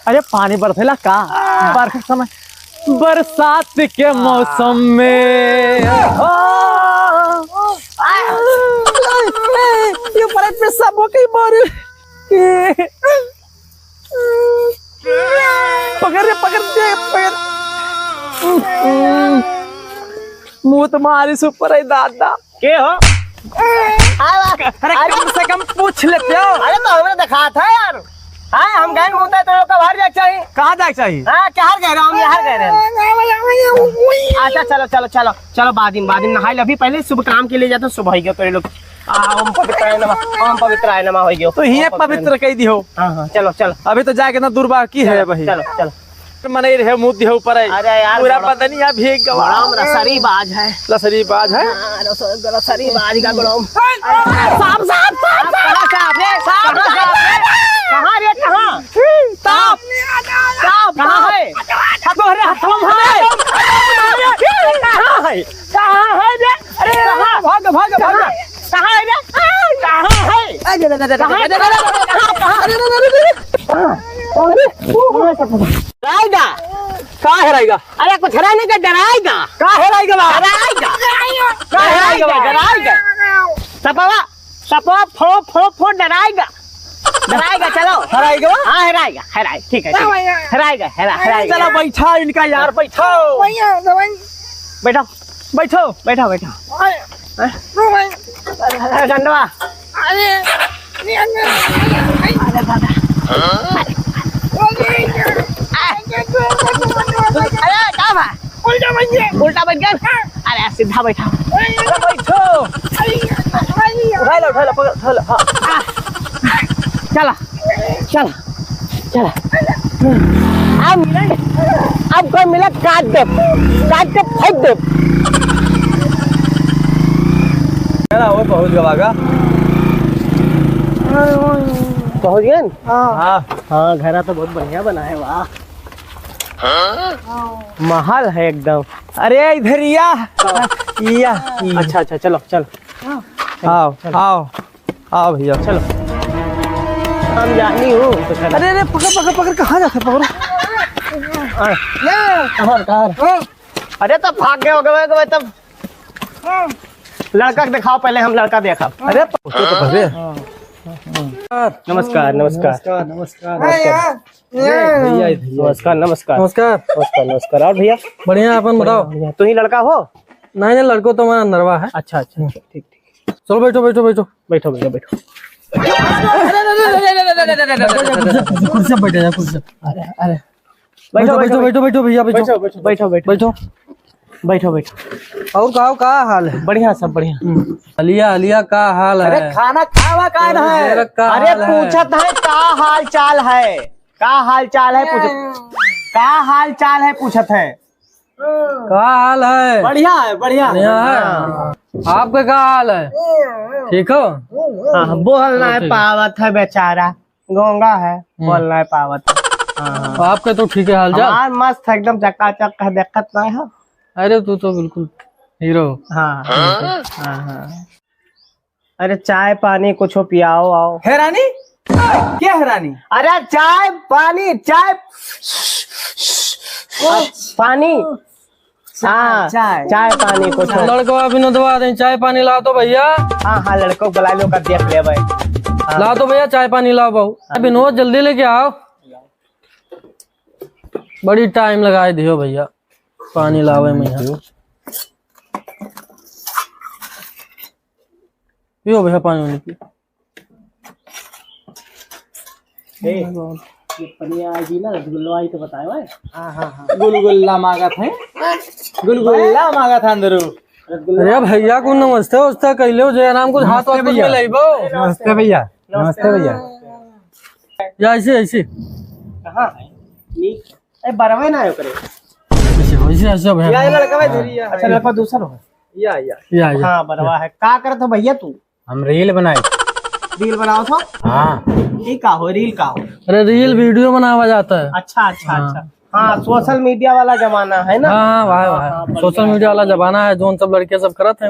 अरे पानी बरसेला का बरसात समय, बरसात के मौसम में ये पर पेशाब हो गई मारे। पकड़ दे मुंह तुम्हारी सुपर है दादा के हो। अरे कम से कम पूछ लेते हो। अरे तो हमने देखा था यार। हाँ हम गए घूमते तो लोग का बाहर जाना चाहिए। कहाँ जाना चाहिए? हाँ क्या कह रहे हो? हम यहाँ कह रहे हैं। अच्छा चलो चलो चलो चलो बाद में नहाई अभी पहले शुभ काम के लिए जाते सुबह ही गए तो ये लोग ओम पवित्राय नमः हो गयो तो ये पवित्र कह दी हो। हाँ चलो चलो अभी तो जाके ना दूरबा की है भाई। चलो चलो मने रहे मुंह दिहो ऊपर है। अरे यार पूरा पता नहीं भीग गवा। लसरी बाज है। लसरी बाज है। लसरी बाज का गुलाम। सांप कहाँ रे कहाँ? सांप कहाँ है? हाथों है कहाँ है रे? अरे भाग कहाँ है रे? कहाँ है? कहाँ हेराएगा? अरे कुछ हेरा नहीं, डराएगा। कहाँ हेराएगा? डराएगा सपवा फो डराएगा। चलो हेराएगा। हाँ हेराएगा ठीक है हेराएगा चलो बैठा इनका यार बैठो डंडवा। अरे क्या बा? उल्टा बन गया। अरे सीधा बैठा बैठो। उठा लो पकड़ लो। हाँ चला अब कोई मिला काट दे फेंक दे। वो पहुंच गवागा। पहुंच गए? हाँ घर तो बहुत बढ़िया बना है। वाह महल है एकदम। अरे इधर या अच्छा चलो आओ भैया चलो। हम जानी हूँ। अरे पकड़ कहाँ जाते पकड़ो। अरे तब भाग गए हो गए तब। लड़का दिखाओ पहले, हम लड़का देखा। अरे पहले नमस्कार और भैया बढ़िया। अपन बताओ तू ही लड़का हो? नहीं लड़को तो हमारा नरवा है। अच्छा ठीक चलो बैठो भैया बैठो। कुर्सी बैठे जा कुर्सी। अरे बैठो भैया बैठो। और का हाल है? बढ़िया सब बढ़िया। अलिया का हाल है? अरे खाना खावा का है? अरे पूछत है का हाल चाल है? का हाल चाल है पूछत है। का हाल है? बढ़िया है। आपका क्या हाल है? ठीक हो? बोलना है पावत है बेचारा, गोंगा है बोलना है पावत। आपका तो ठीक है हाल चाल? मस्त एकदम चकाचक है, दिक्कत नहीं है। अरे तू तो बिल्कुल हीरो। हाँ। अरे चाय पानी कुछ पियाओ आओ। हैरानी क्या हैरानी? अरे चाय पानी पानी चाय पानी कुछ। लड़को विनोदवा दे चाय पानी ला दो भैया। हाँ लड़को बुला लो कर देख ले भाई। ला दो भैया चाय पानी लाओ बहू। विनोद जल्दी लेके आओ। बड़ी टाइम लगाए दियो भैया पानी लावे में। पियो भैया पानी पियो। तो बताए भाई। गुलगुल्ला मांगा था अंदर। अरे भैया को नमस्ते कहलो जयराम को हाथ में लेबो। नमस्ते भैया। ऐसे कहाँ है? बरवे ना करे। ऐसे भैया। ये लड़का है धीरे। अच्छा लड़का दूसरा है। या हाँ बरवा है। का करत हो भैया तू? हम रील बनाओ तो। हाँ रील का हो? अरे रील वीडियो बनावा जाता है। अच्छा। हाँ सोशल मीडिया वाला जमाना है ना। हाँ सोशल मीडिया वाला जमाना है जो सब लड़के सब करत हैं।